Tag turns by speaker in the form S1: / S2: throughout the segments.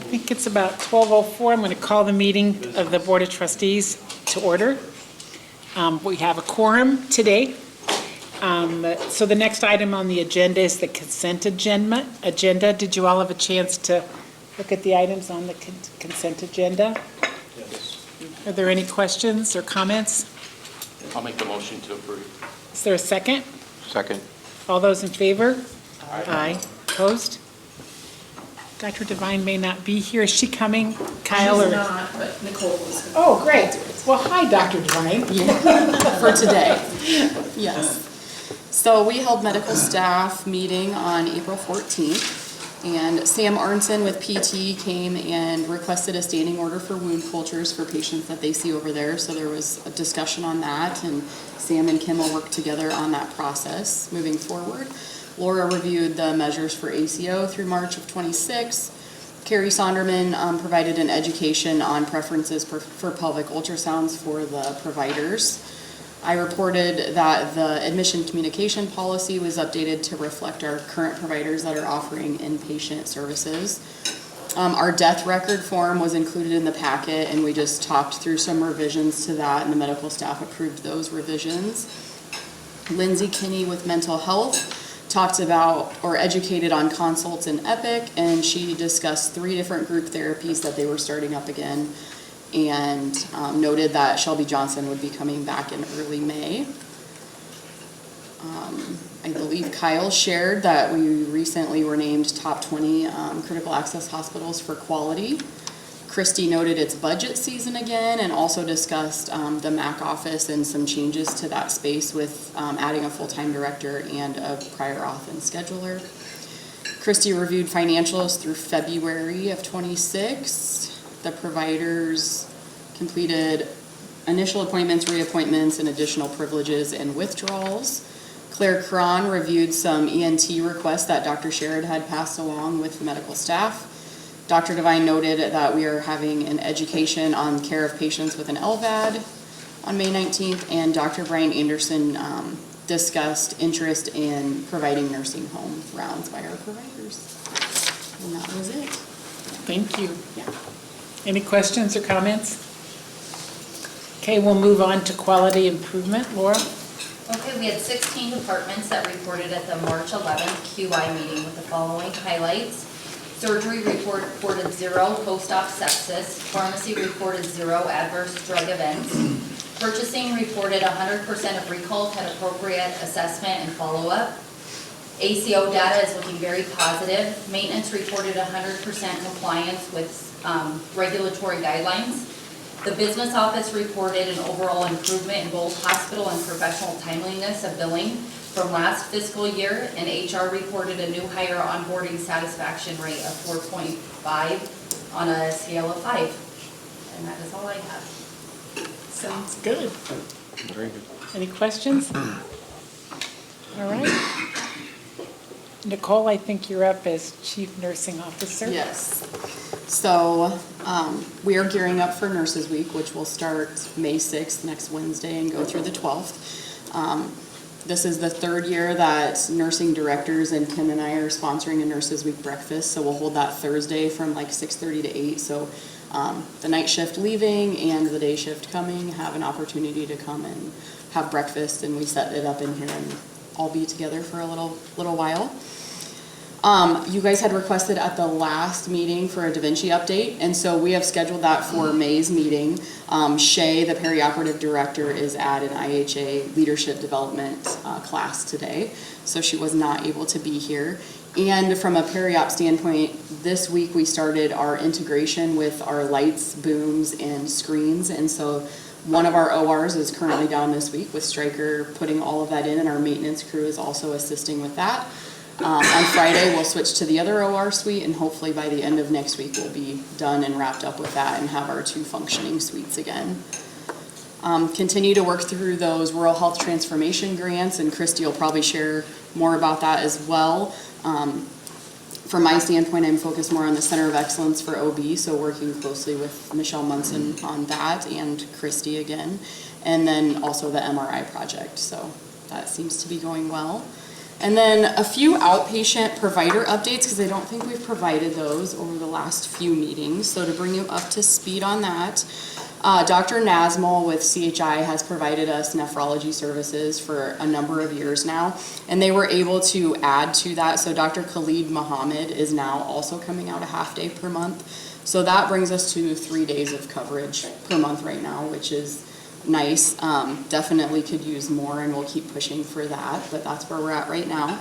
S1: think it's about 12:04. I'm going to call the meeting of the Board of Trustees to order. We have a quorum today. So the next item on the agenda is the consent agenda. Did you all have a chance to look at the items on the consent agenda?
S2: Yes.
S1: Are there any questions or comments?
S2: I'll make the motion to approve.
S1: Is there a second?
S3: Second.
S1: All those in favor? Aye. Opposed? Dr. Devine may not be here. Is she coming, Kyle?
S4: She's not, but Nicole is.
S1: Oh, great. Well, hi, Dr. Devine.
S4: For today, yes. So we held medical staff meeting on April 14th, and Sam Arnson with PT came and requested a standing order for wound cultures for patients that they see over there. So there was a discussion on that, and Sam and Kim will work together on that process moving forward. Laura reviewed the measures for ACO through March of 26. Carrie Sonderman provided an education on preferences for pelvic ultrasounds for the providers. I reported that the admission communication policy was updated to reflect our current providers that are offering inpatient services. Our death record form was included in the packet, and we just talked through some revisions to that, and the medical staff approved those revisions. Lindsay Kinney with mental health talked about or educated on consults in Epic, and she discussed 3 different group therapies that they were starting up again, and noted that Shelby Johnson would be coming back in early May. I believe Kyle shared that we recently were named top 20 critical access hospitals for quality. Christy noted it's budget season again, and also discussed the MAC office and some changes to that space with adding a full-time director and a prior auth and scheduler. Christy reviewed financials through February of 26. The providers completed initial appointments, reappointments, and additional privileges and withdrawals. Claire Cron reviewed some ENT requests that Dr. Sherrod had passed along with the medical staff. Dr. Devine noted that we are having an education on care of patients with an LVAD on May 19th, and Dr. Brian Anderson discussed interest in providing nursing home rounds by our providers. And that was it.
S1: Thank you.
S4: Yeah.
S1: Any questions or comments? Okay, we'll move on to quality improvement. Laura?
S5: Okay, we had 16 departments that reported at the March 11th QI meeting with the following highlights. Surgery reported 0 post-op sepsis. Pharmacy reported 0 adverse drug events. Purchasing reported 100% of recalls had appropriate assessment and follow-up. ACO data is looking very positive. Maintenance reported 100% compliance with regulatory guidelines. The business office reported an overall improvement in both hospital and professional timeliness of billing from last fiscal year, and HR reported a new hire onboarding satisfaction rate of 4.5 on a scale of 5. And that is all I have.
S1: Sounds good.
S3: Very good.
S1: Any questions? All right. Nicole, I think you're up as Chief Nursing Officer.
S4: Yes. So we are gearing up for Nurses Week, which will start May 6th, next Wednesday, and go through the 12th. This is the 3rd year that nursing directors and Kim and I are sponsoring a Nurses Week breakfast. So we'll hold that Thursday from like 6:30 to 8. So the night shift leaving and the day shift coming have an opportunity to come and have breakfast, and we set it up in here and all be together for a little while. You guys had requested at the last meeting for a Da Vinci update, and so we have scheduled that for May's meeting. Shay, the perioperative director, is at an IHA leadership development class today, so she was not able to be here. And from a peri-op standpoint, this week we started our integration with our lights, booms, and screens, and so one of our ORs is currently down this week with Stryker putting all of that in, and our maintenance crew is also assisting with that. On Friday, we'll switch to the other OR suite, and hopefully by the end of next week, we'll be done and wrapped up with that and have our 2 functioning suites again. Continue to work through those rural health transformation grants, and Christy will probably share more about that as well. From my standpoint, I'm focused more on the Center of Excellence for OB, so working closely with Michelle Munson on that, and Christy again, and then also the MRI project, so that seems to be going well. And then a few outpatient provider updates, because I don't think we've provided those over the last few meetings. So to bring you up to speed on that, Dr. Nasmal with CHI has provided us nephrology services for a number of years now, and they were able to add to that. So Dr. Khalid Mohammed is now also coming out a half day per month. So that brings us to 3 days of coverage per month right now, which is nice. Definitely could use more, and we'll keep pushing for that, but that's where we're at right now.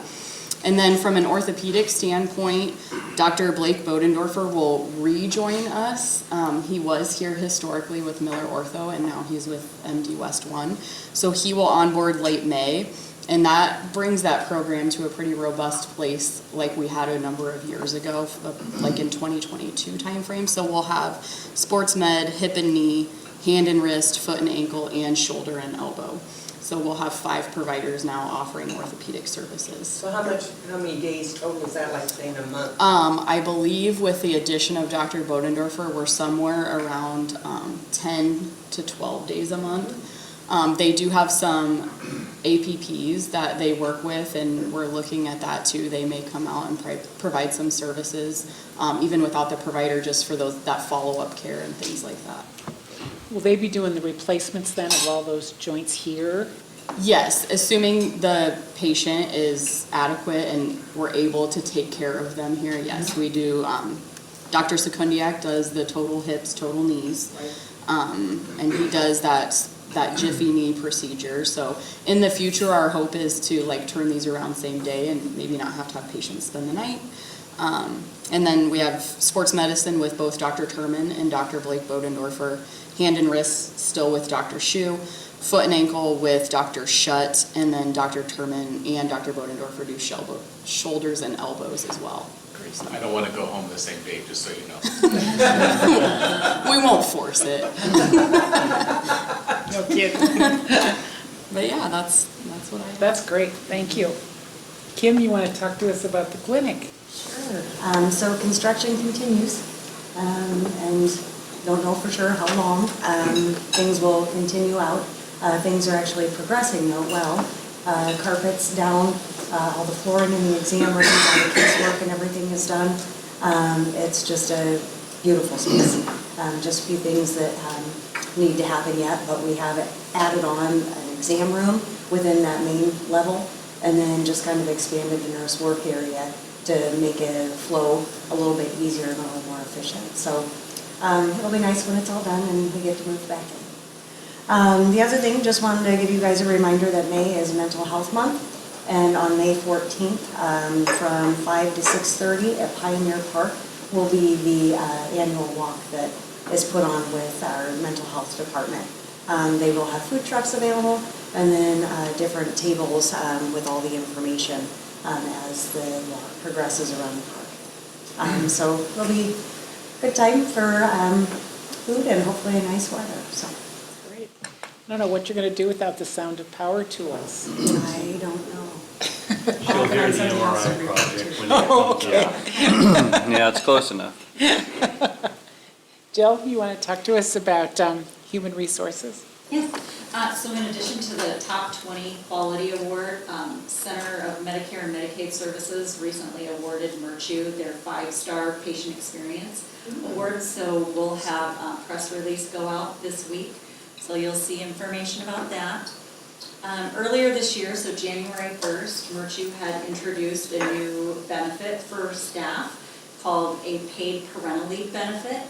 S4: And then from an orthopedic standpoint, Dr. Blake Bodendorfer will rejoin us. He was here historically with Miller Ortho, and now he's with MD West One. So he will onboard late May, and that brings that program to a pretty robust place like we had a number of years ago, like in 2022 timeframe. So we'll have sports med, hip and knee, hand and wrist, foot and ankle, and shoulder and elbow. So we'll have 5 providers now offering orthopedic services.
S6: So how many days total is that, like, say, in a month?
S4: I believe with the addition of Dr. Bodendorfer, we're somewhere around 10 to 12 days a month. They do have some APPs that they work with, and we're looking at that too. They may come out and provide some services, even without the provider, just for that follow-up care and things like that.
S1: Will they be doing the replacements then of all those joints here?
S4: Yes, assuming the patient is adequate and we're able to take care of them here, yes, we do. Dr. Sekundiak does the total hips, total knees, and he does that jiffy knee procedure. So in the future, our hope is to like turn these around same day and maybe not have to have patients spend the night. And then we have sports medicine with both Dr. Turman and Dr. Blake Bodendorfer, hand and wrist still with Dr. Shu, foot and ankle with Dr. Shutt, and then Dr. Turman and Dr. Bodendorfer do shoulders and elbows as well.
S2: I don't want to go home the same day, just so you know.
S4: We won't force it.
S1: No kidding.
S4: But yeah, that's what I.
S1: That's great, thank you. Kim, you want to talk to us about the clinic?
S7: Sure. So construction continues, and don't know for sure how long. Things will continue out. Things are actually progressing though well. Carpets down, all the flooring in the exam rooms, all the casework and everything is done. It's just a beautiful space. Just a few things that need to happen yet, but we have added on an exam room within that main level, and then just kind of expanded the nurse work area to make it flow a little bit easier and a little more efficient. So it'll be nice when it's all done and we get to move back in. The other thing, just wanted to give you guys a reminder that May is Mental Health Month, and on May 14th from 5 to 6:30 at Pioneer Park will be the annual walk that is put on with our mental health department. They will have food trucks available, and then different tables with all the information as the walk progresses around the park. So it'll be a good time for food and hopefully a nice weather. So
S1: Great. I don't know what you're going to do without the sound of power tools.
S7: I don't know.
S8: She'll hear the MRI project when it
S1: Oh,
S8: comes
S1: okay.
S8: up.
S3: Yeah, it's close enough.
S1: Jill, you want to talk to us about human resources?
S9: Yes, so in addition to the top 20 quality award, Center of Medicare and Medicaid Services recently awarded Myrtue their 5-star patient experience award. So we'll have a press release go out this week. So you'll see information about that. Earlier this year, so January 1st, Myrtue had introduced a new benefit for staff called a paid parental leave benefit.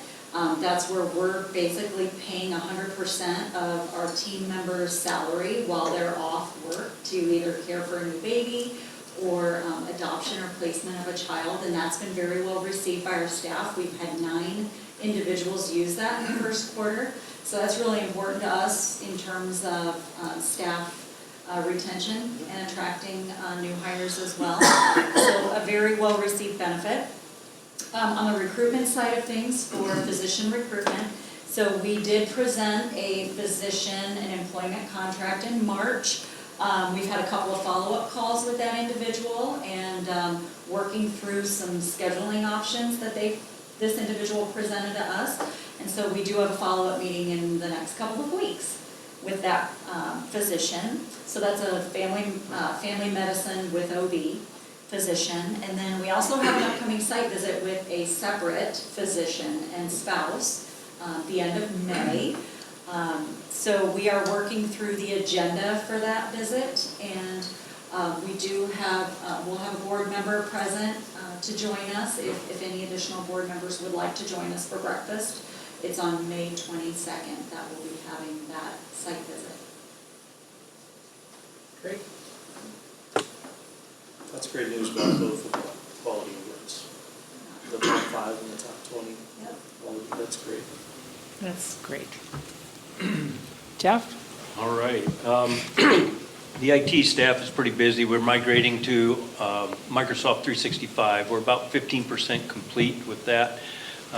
S9: That's where we're basically paying 100% of our team members' salary while they're off work to either care for a new baby or adoption or placement of a child, and that's been very well received by our staff. We've had 9 individuals use that in the first quarter, so that's really important to us in terms of staff retention and attracting new hires as well. So a very well received benefit. On the recruitment side of things for physician recruitment, so we did present a physician and employment contract in March. We've had a couple of follow-up calls with that individual and working through some scheduling options that this individual presented to us. And so we do have a follow-up meeting in the next couple of weeks. with that physician. So that's a family medicine with OB physician. And then we also have an upcoming site visit with a separate physician and spouse the end of May. So we are working through the agenda for that visit, and we do have, we'll have a board member present to join us if any additional board members would like to join us for breakfast. It's on May 22nd that we'll be having that site visit.
S8: Great. That's great news about both of the quality awards. The top 5 and the top 20.
S9: Yep.
S8: Well, that's great.
S1: That's great. Jeff?
S10: All right. The IT staff is pretty busy. We're migrating to Microsoft 365. We're about 15% complete with that.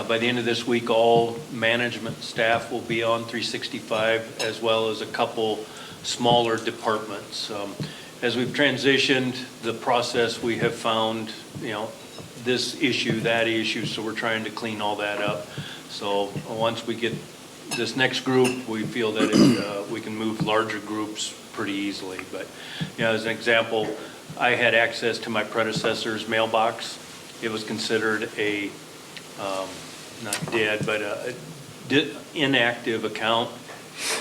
S10: By the end of this week, all management staff will be on 365, as well as a couple smaller departments. As we've transitioned the process, we have found, this issue, that issue, so we're trying to clean all that up. So once we get this next group, we feel that we can move larger groups pretty easily. But, as an example, I had access to my predecessor's mailbox. It was considered a, not dead, but a inactive account,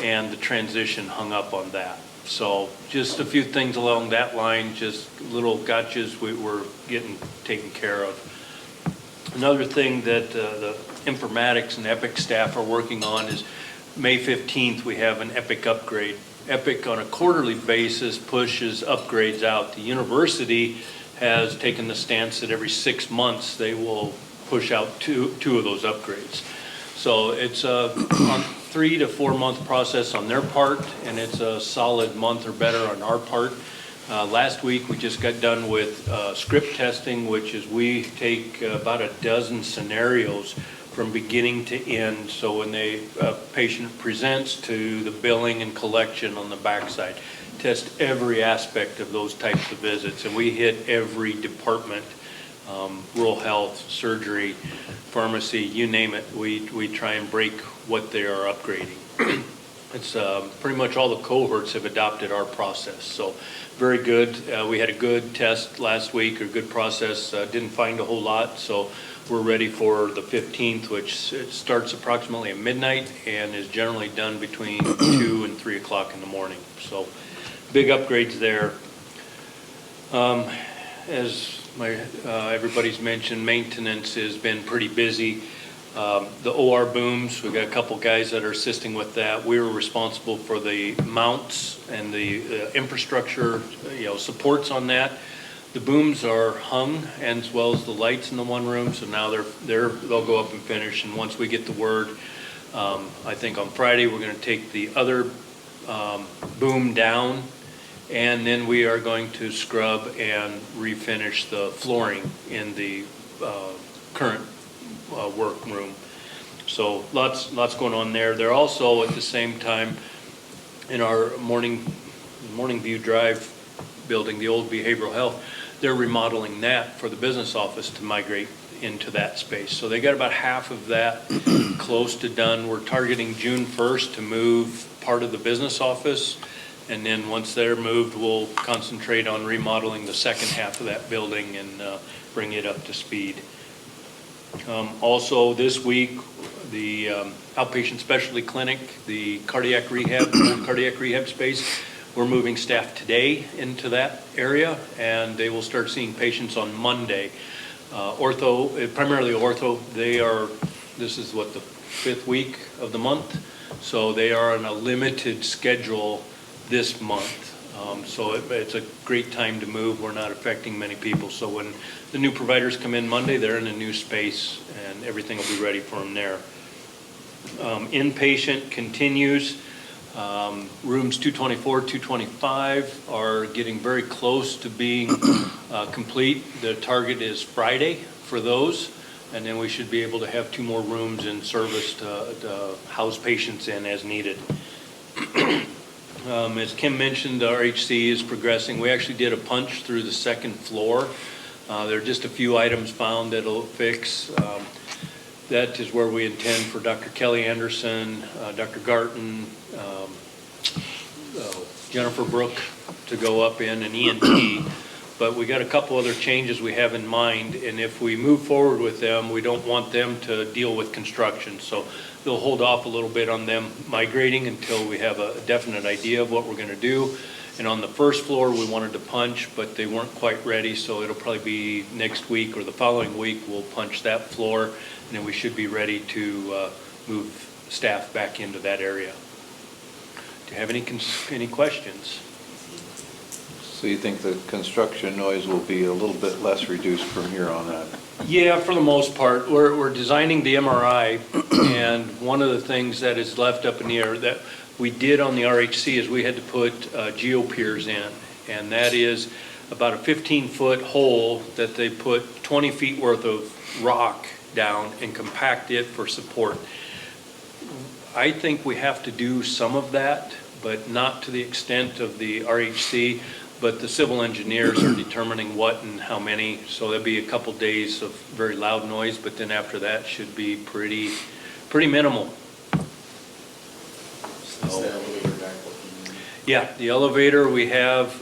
S10: and the transition hung up on that. So just a few things along that line, just little gotchas we were getting taken care of. Another thing that the informatics and Epic staff are working on is May 15th, we have an Epic upgrade. Epic on a quarterly basis pushes upgrades out. The university has taken the stance that every 6 months they will push out two of those upgrades. So it's a 3 to 4 month process on their part, and it's a solid month or better on our part. Last week, we just got done with script testing, which is we take about a dozen scenarios from beginning to end. So when the patient presents to the billing and collection on the backside, test every aspect of those types of visits. And we hit every department, rural health, surgery, pharmacy, you name it. We try and break what they are upgrading. It's pretty much all the cohorts have adopted our process. So very good. We had a good test last week, or good process. Didn't find a whole lot. So we're ready for the 15th, which starts approximately at midnight and is generally done between 2 and 3 o'clock in the morning. So big upgrades there. As everybody's mentioned, maintenance has been pretty busy. The OR booms, we've got a couple guys that are assisting with that. We were responsible for the mounts and the infrastructure, supports on that. The booms are hung, and as well as the lights in the one room. So now they'll go up and finish. And once we get the word, I think on Friday we're going to take the other boom down, and then we are going to scrub and refinish the flooring in the current work room. So lots going on there. They're also at the same time in our Morning View Drive building, the old behavioral health, they're remodeling that for the business office to migrate into that space. So they got about half of that close to done. We're targeting June 1st to move part of the business office, and then once they're moved, we'll concentrate on remodeling the second half of that building and bring it up to speed. Also this week, the outpatient specialty clinic, the cardiac rehab space, we're moving staff today into that area, and they will start seeing patients on Monday. Primarily ortho, this is what, the 5th week of the month, so they are on a limited schedule this month. So it's a great time to move. We're not affecting many people. So when the new providers come in Monday, they're in a new space, and everything will be ready for them there. Inpatient continues. Rooms 224, 225 are getting very close to being complete. The target is Friday for those, and then we should be able to have 2 more rooms in service to house patients in as needed. As Kim mentioned, our HC is progressing. We actually did a punch through the 2nd floor. There are just a few items found that'll fix. That is where we intend for Dr. Kelly Anderson, Dr. Garton, Jennifer Brook to go up in an ENT. But we got a couple other changes we have in mind, and if we move forward with them, we don't want them to deal with construction. So they'll hold off a little bit on them migrating until we have a definite idea of what we're gonna do. And on the first floor, we wanted to punch, but they weren't quite ready, so it'll probably be next week or the following week, we'll punch that floor, and then we should be ready to move staff back into that area. Do you have any questions?
S11: So you think the construction noise will be a little bit less reduced from here on out?
S10: Yeah, for the most part. We're designing the MRI, and one of the things that is left up in the air that we did on the RHC is we had to put geopiers in, and that is about a 15-foot hole that they put 20 feet worth of rock down and compact it for support. I think we have to do some of that, but not to the extent of the RHC, but the civil engineers are determining what and how many, so there'll be a couple days of very loud noise, but then after that should be pretty minimal.
S2: Is the elevator back working?
S10: Yeah, the elevator, we have,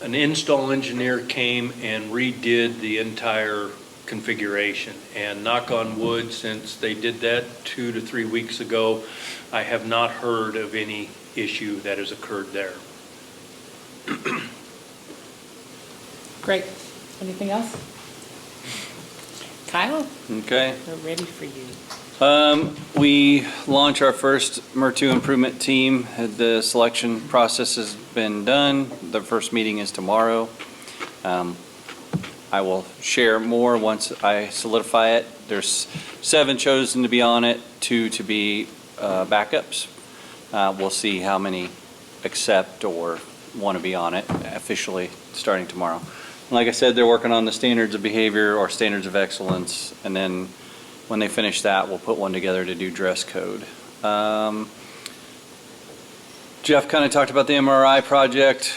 S10: an install engineer came and redid the entire configuration. And knock on wood, since they did that 2 to 3 weeks ago, I have not heard of any issue that has occurred there.
S1: Great. Anything else? Kyle,
S3: Okay.
S1: we're ready for you.
S3: We launch our first Myrtue improvement team. The selection process has been done. The first meeting is tomorrow. I will share more once I solidify it. There's 7 chosen to be on it, 2 to be backups. We'll see how many accept or want to be on it officially starting tomorrow. Like I said, they're working on the standards of behavior or standards of excellence, and then when they finish that, we'll put one together to do dress code. Jeff kind of talked about the MRI project.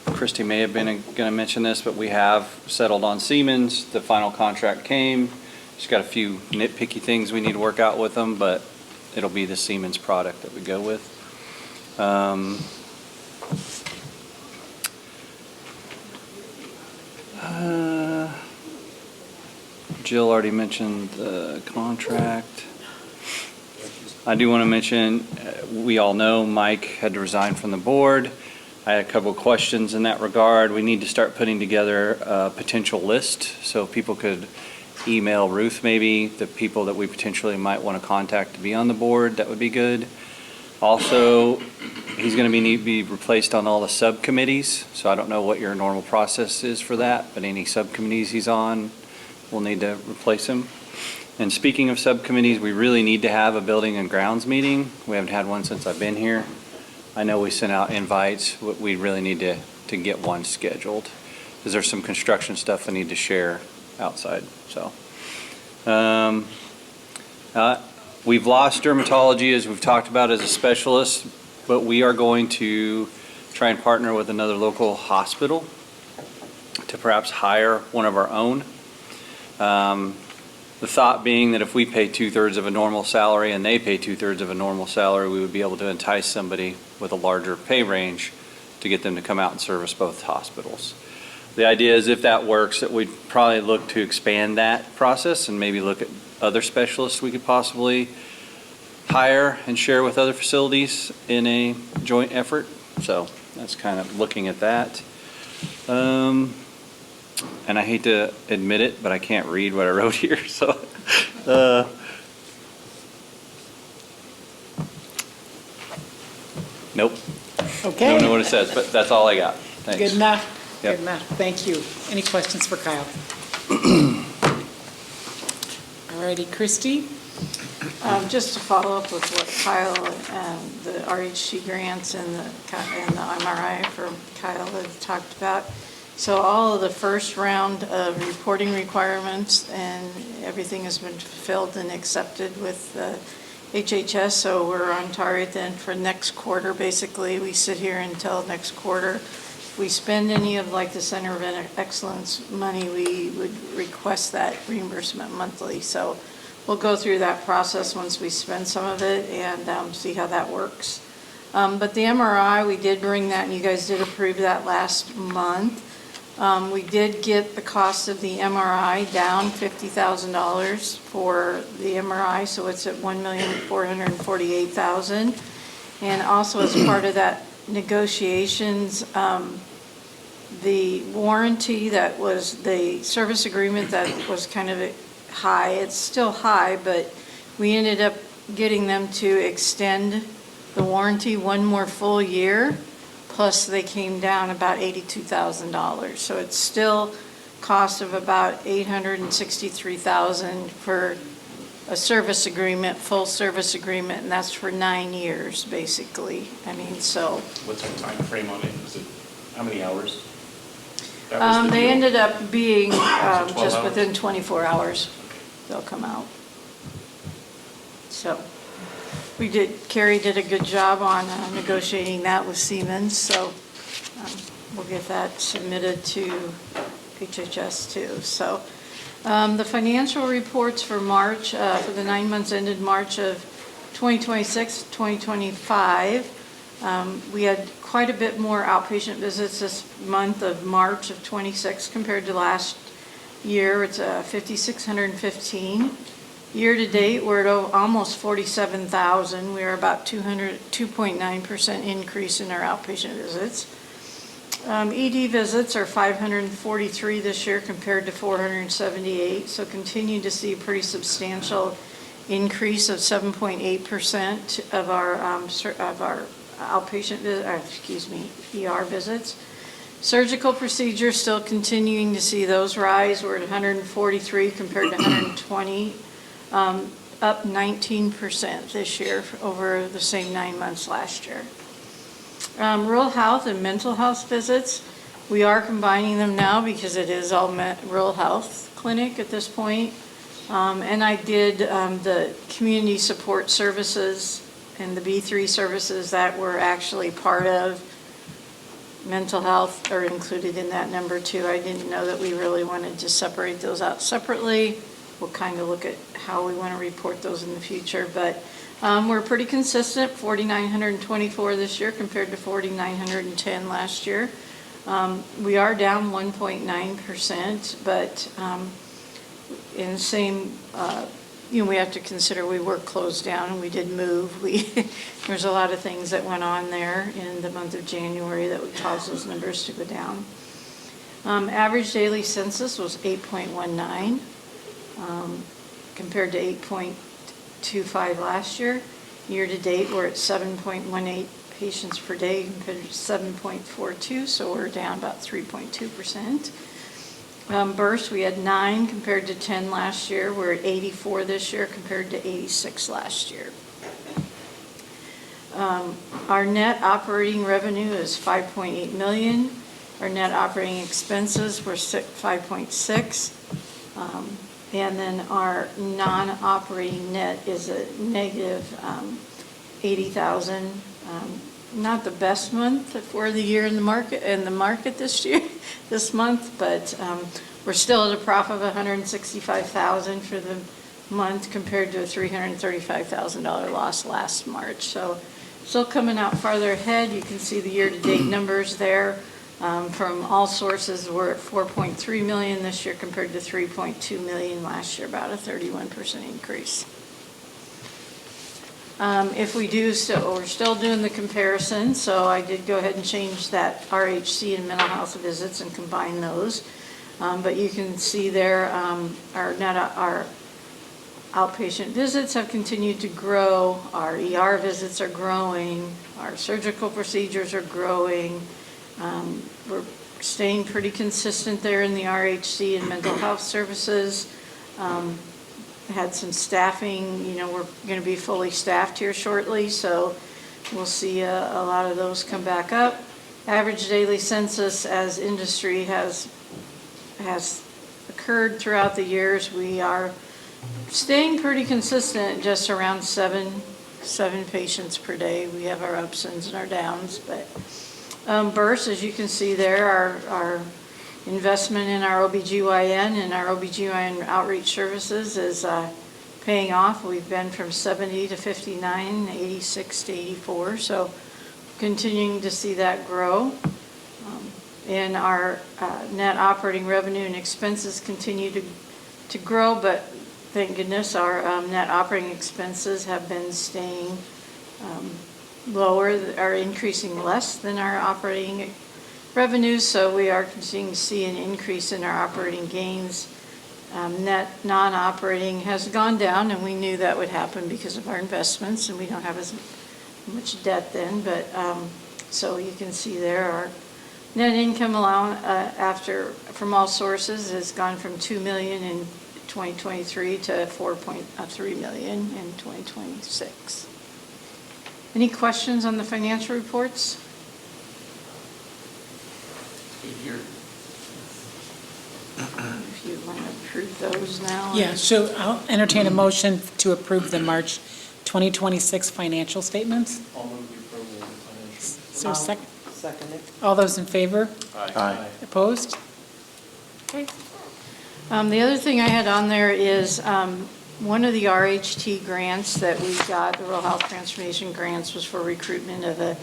S3: Christy may have been going to mention this, but we have settled on Siemens. The final contract came. Just got a few nitpicky things we need to work out with them, but it'll be the Siemens product that we go with. Jill already mentioned the contract. I do want to mention, we all know Mike had to resign from the board. I had a couple of questions in that regard. We need to start putting together a potential list, so if people could email Ruth maybe, the people that we potentially might want to contact to be on the board, that would be good. Also, he's going to be replaced on all the subcommittees, so I don't know what your normal process is for that, but any subcommittees he's on, we'll need to replace him. And speaking of subcommittees, we really need to have a building and grounds meeting. We haven't had one since I've been here. I know we sent out invites. We really need to get one scheduled because there's some construction stuff I need to share outside. So we've lost dermatology, as we've talked about, as a specialist, but we are going to try and partner with another local hospital to perhaps hire one of our own. The thought being that if we pay 2/3 of a normal salary and they pay 2/3 of a normal salary, we would be able to entice somebody with a larger pay range to get them to come out and service both hospitals. The idea is, if that works, that we'd probably look to expand that process and maybe look at other specialists we could possibly hire and share with other facilities in a joint effort. So that's kind of looking at that. And I hate to admit it, but I can't read what I wrote here, so. Nope.
S1: Okay.
S3: Don't know what it says, but that's all I got. Thanks.
S1: Good enough.
S3: Yep.
S1: Good enough. Thank you. Any questions for Kyle? All righty, Christy?
S12: Just to follow up with what Kyle and the RHC grants and the MRI for Kyle have talked about. So all of the first round of reporting requirements and everything has been fulfilled and accepted with HHS, so we're on target then for next quarter. Basically, we sit here until next quarter. If we spend any of like the Center of Excellence money, we would request that reimbursement monthly. So we'll go through that process once we spend some of it and see how that works. But the MRI, we did bring that, and you guys did approve that last month. We did get the cost of the MRI down $50,000 for the MRI, so it's at $1,448,000. And also as part of that negotiations, the warranty that was the service agreement that was kind of high, it's still high, but we ended up getting them to extend the warranty one more full year, plus they came down about $82,000. So it's still cost of about $863,000 for a service agreement, full service agreement, and that's for 9 years, basically. I mean, so.
S2: What's our time frame on it? Is it, how many hours? That was the
S12: They
S2: deal.
S12: ended up being
S2: 12
S12: just
S2: hours?
S12: within 24 hours, they'll come out. So, Carrie did a good job on negotiating that with Siemens, so we'll get that submitted to HHS too. So, the financial reports for March, for the 9 months ended March of 2026, 2025, we had quite a bit more outpatient visits this month of March of 26 compared to last year. It's 5,615. Year to date, we're at almost 47,000. We're about 2.9% increase in our outpatient visits. ED visits are 543 this year compared to 478, so continue to see a pretty substantial increase of 7.8% of our outpatient, ER visits. Surgical procedures, still continuing to see those rise. We're at 143 compared to 120, up 19% this year over the same 9 months last year. Rural health and mental health visits, we are combining them now because it is all rural health clinic at this point. And I did the community support services and the B3 services that were actually part of mental health are included in that number too. I didn't know that we really wanted to separate those out separately. We'll kind of look at how we want to report those in the future, but we're pretty consistent, 4,924 this year compared to 4,910 last year. We are down 1.9%, but in the same, we have to consider we were closed down and we did move. There's a lot of things that went on there in the month of January that would cause those numbers to go down. Average daily census was 8.19 compared to 8.25 last year. Year to date, we're at 7.18 patients per day compared to 7.42, so we're down about 3.2%. Births, we had 9 compared to 10 last year. We're at 84 this year compared to 86 last year. Our net operating revenue is $5.8 million. Our net operating expenses were $5.6. And then our non-operating net is a negative $80,000. Not the best month for the year in the market this year, this month, but we're still at a profit of $165,000 for the month compared to a $335,000 loss last March. So still coming out farther ahead. You can see the year-to-date numbers there. From all sources, we're at $4.3 million this year compared to $3.2 million last year, about a 31% increase. If we do, so we're still doing the comparison, so I did go ahead and change that RHC and mental health visits and combine those. But you can see there, our outpatient visits have continued to grow, our ER visits are growing, our surgical procedures are growing. We're staying pretty consistent there in the RHC and mental health services. Had some staffing, we're going to be fully staffed here shortly, so we'll see a lot of those come back up. Average daily census as industry has occurred throughout the years. We are staying pretty consistent, just around seven patients per day. We have our ups and our downs, but births, as you can see there, our investment in our OBGYN and our OBGYN outreach services is paying off. We've been from 70 to 59, 86 to 84, so continuing to see that grow. And our net operating revenue and expenses continue to grow, but thank goodness our net operating expenses have been staying lower, are increasing less than our operating revenues, so we are continuing to see an increase in our operating gains. Net non-operating has gone down, and we knew that would happen because of our investments, and we don't have as much debt then, but so you can see there our net income from all sources has gone from $2 million in 2023 to $4.3 million in 2026. Any questions on the financial reports? If you want to approve those now.
S1: Yeah, so I'll entertain a motion to approve the March 2026 financial statements.
S8: I'll move the approval of the financial.
S1: Is there a second?
S6: Second it.
S1: All those in favor?
S11: Aye.
S1: Opposed? Okay.
S12: The other thing I had on there is one of the RHT grants that we got, the Rural Health Transformation Grants, was for recruitment of a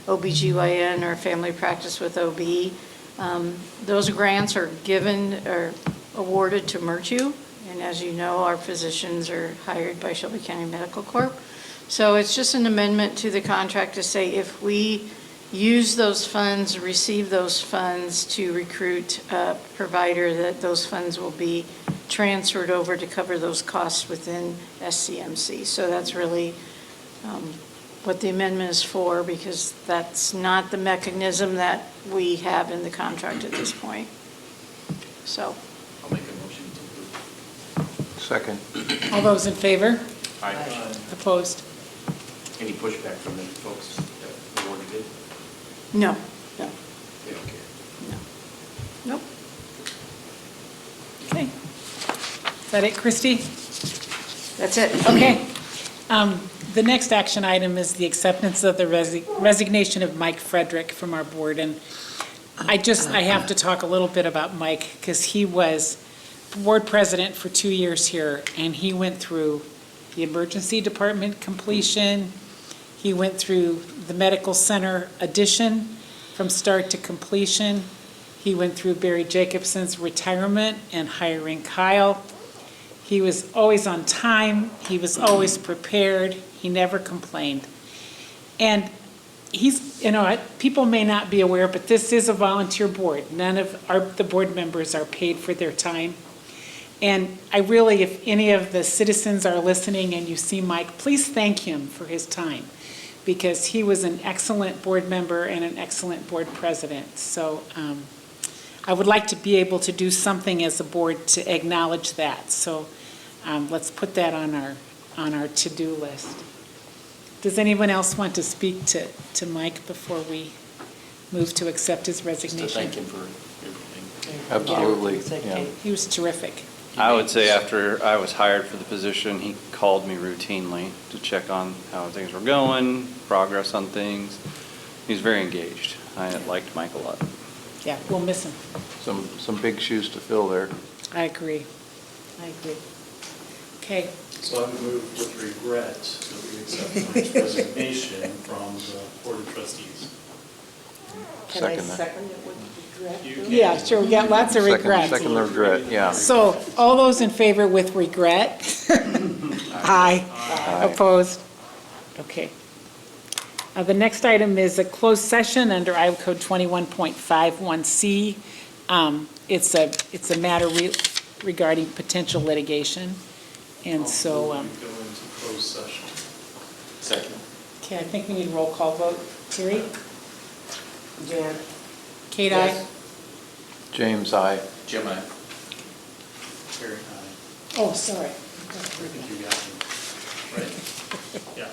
S12: OBGYN or family practice with OB. Those grants are awarded to Myrtue, and as you know, our physicians are hired by Shelby County Medical Corp. So it's just an amendment to the contract to say if we use those funds, receive those funds to recruit a provider, that those funds will be transferred over to cover those costs within SCMC. So that's really what the amendment is for, because that's not the mechanism that we have in the contract at this point. So,
S2: I'll make a motion to approve.
S11: Second.
S1: All those in favor?
S2: Aye.
S1: Opposed?
S2: Any pushback from the folks that awarded it?
S12: no.
S2: They don't care.
S12: Nope.
S1: Okay. Is that it, Christie?
S12: That's it.
S1: Okay. The next action item is the acceptance of the resignation of Mike Frederick from our board. And I have to talk a little bit about Mike, because he was board president for 2 years here, and he went through the emergency department completion. He went through the medical center addition from start to completion. He went through Barry Jacobson's retirement and hiring Kyle. He was always on time. He was always prepared. He never complained. And people may not be aware, but this is a volunteer board. None of the board members are paid for their time. And I really, if any of the citizens are listening and you see Mike, please thank him for his time, because he was an excellent board member and an excellent board president. So I would like to be able to do something as a board to acknowledge that. So let's put that on our to-do list. Does anyone else want to speak to Mike before we move to accept his resignation?
S2: Just to thank him for everything.
S11: Absolutely, yeah.
S1: He was terrific.
S3: I would say after I was hired for the position, he called me routinely to check on how things were going, progress on things. He's very engaged. I liked Mike a lot.
S1: Yeah, we'll miss him.
S11: Some big shoes to fill there.
S1: I agree. Okay.
S8: So I would move with regret that we accept Mike's resignation from the Board of Trustees.
S6: Can I
S11: Second that.
S6: second it with regret?
S8: You can.
S1: Yeah, sure, we got lots of regrets.
S11: Second the regret, yeah.
S1: So, all those in favor with regret? Aye. Opposed? Okay. The next item is a closed session under Iowa Code 21.51C. It's a matter regarding potential litigation. And so,
S8: I'll move we go into closed session.
S2: Second.
S1: okay, I think we need a roll call vote. Terry?
S6: Jan?
S1: Kate,
S6: Yes.
S1: aye?
S11: James, aye.
S2: Jim, aye.
S8: Carrie, aye.
S1: Oh, sorry.
S8: I think you got me. Right? Yeah.